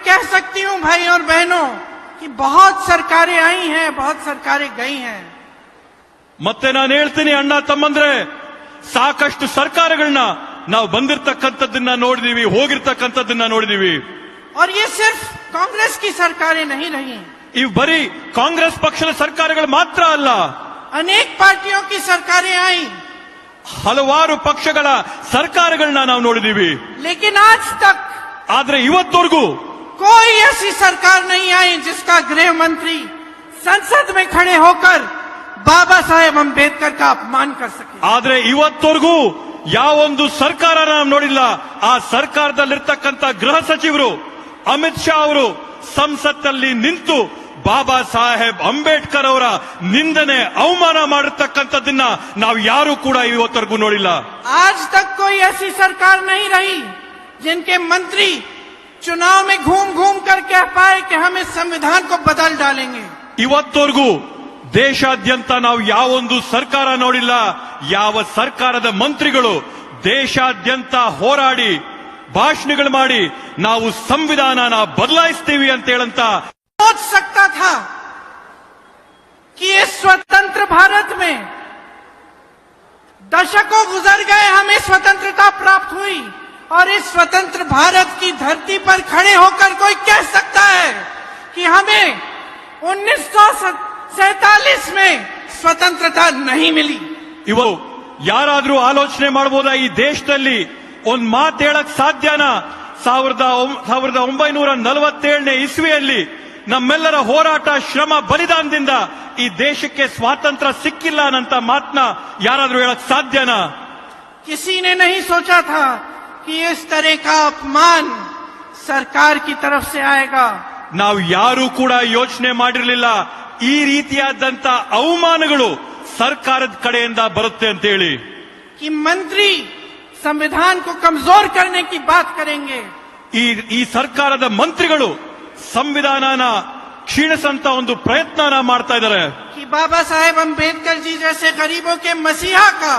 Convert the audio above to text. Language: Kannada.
कह सकती हूं भाई और बहनों कि बहुत सरकारें आई हैं, बहुत सरकारें गई हैं, ಮತ್ತೆ ನಾನು ಹೇಳ್ತೀನಿ ಅಣ್ಣ ತಮ್ಮಂದ್ರೆ, ಸಾಕಷ್ಟು ಸರ್ಕಾರಗಳನ್ನ ನಾವು ಬಂದಿರತಕ್ಕಂಥದ್ದನ್ನ ನೋಡಿದೀವಿ, ಹೋಗಿರ್ತಕ್ಕಂಥದ್ದನ್ನ ನೋಡಿದೀವಿ. और ये सिर्फ कांग्रेस की सरकारें नहीं रही, ಇವು ಬರೀ ಕಾಂಗ್ರೆಸ್ ಪಕ್ಷದ ಸರ್ಕಾರಗಳು ಮಾತ್ರ ಅಲ್ಲ, अनेक पार्टियों की सरकारें आई, ಹಲವಾರು ಪಕ್ಷಗಳ ಸರ್ಕಾರಗಳನ್ನ ನಾವು ನೋಡಿದೀವಿ. लेकिन आज तक ಆದ್ರೆ ಇವತ್ತವರೆಗೂ कोई ऐसी सरकार नहीं आई जिसका गृह मंत्री संसद में खड़े होकर बाबा साहेब अंबेडकर का अपमान कर सके. ಆದ್ರೆ ಇವತ್ತವರೆಗೂ ಯಾವೊಂದು ಸರ್ಕಾರ ನಾವು ನೋಡಿಲ್ಲ. ಆ ಸರ್ಕಾರದಲ್ಲಿರ್ತಕ್ಕಂಥ ಗೃಹ ಸಚಿವರು ಅಮಿತ್ ಶಾ ಅವರು ಸಂಸತ್ತಲ್ಲಿ ನಿಂತು ಬಾಬಾ ಸಾಹೇಬ್ ಅಂಬೇಡ್ಕರ್ ಅವರ ನಿಂದನೆ ಅವಮಾನ ಮಾಡಿರ್ತಕ್ಕಂಥದ್ದನ್ನ ನಾವು ಯಾರು ಕೂಡ ಇವತ್ತವರೆಗೂ ನೋಡಿಲ್ಲ. आज तक कोई ऐसी सरकार नहीं रही जिनके मंत्री चुनाव में घूम घूम कर कह पाए कि हम इस संविधान को बदल डालेंगे. ಇವತ್ತವರೆಗೂ ದೇಶಾದ್ಯಂತ ನಾವು ಯಾವೊಂದು ಸರ್ಕಾರ ನೋಡಿಲ್ಲ, ಯಾವ ಸರ್ಕಾರದ ಮಂತ್ರಿಗಳು ದೇಶಾದ್ಯಂತ ಹೋರಾಡಿ ಭಾಷಣಗಳು ಮಾಡಿ ನಾವು ಸಂವಿಧಾನನ ಬದಲಾಯಿಸ್ತೀವಿ ಅಂತ ಹೇಳಂತ सोच सकता था कि इस स्वतंत्र भारत में दशकों गुजर गए, हमें स्वतंत्रता प्राप्त हुई और इस स्वतंत्र भारत की धरती पर खड़े होकर कोई कह सकता है कि हमें 1947 में स्वतंत्रता नहीं मिली. ಇವರು ಯಾರಾದ್ರೂ ಆಲೋಚನೆ ಮಾಡಬಹುದಾ ಈ ದೇಶದಲ್ಲಿ ಒಂದ್ ಮಾತು ಹೇಳಕ್ ಸಾಧ್ಯನಾ? 1947ನೇ ಇಸ್ವಿಯಲ್ಲಿ ನಮ್ಮೆಲ್ಲರ ಹೋರಾಟ, ಶ್ರಮ, ಬಲಿದಾನದಿಂದ ಈ ದೇಶಕ್ಕೆ ಸ್ವಾತಂತ್ರ್ಯ ಸಿಕ್ಕಿಲ್ಲ ಅನ್ನಂತ ಮಾತನ್ನ ಯಾರಾದ್ರೂ ಹೇಳಕ್ ಸಾಧ್ಯನಾ? किसी ने नहीं सोचा था कि इस तरह का अपमान सरकार की तरफ से आएगा. ನಾವು ಯಾರು ಕೂಡ ಯೋಚನೆ ಮಾಡಿರಲಿಲ್ಲ ಈ ರೀತಿಯಾದಂತ ಅವಮಾನಗಳು ಸರ್ಕಾರದ ಕಡೆಯಿಂದ ಬರುತ್ತೆ ಅಂತ ಹೇಳಿ. कि मंत्री संविधान को कमजोर करने की बात करेंगे. ಈ ಸರ್ಕಾರದ ಮಂತ್ರಿಗಳು ಸಂವಿಧಾನನ ಕ್ಷೀಣಿಸಂತ ಒಂದು ಪ್ರಯತ್ನನ ಮಾಡ್ತಾ ಇದ್ದಾರೆ. कि बाबा साहेब अंबेडकर जी जैसे गरीबों के मसीहा का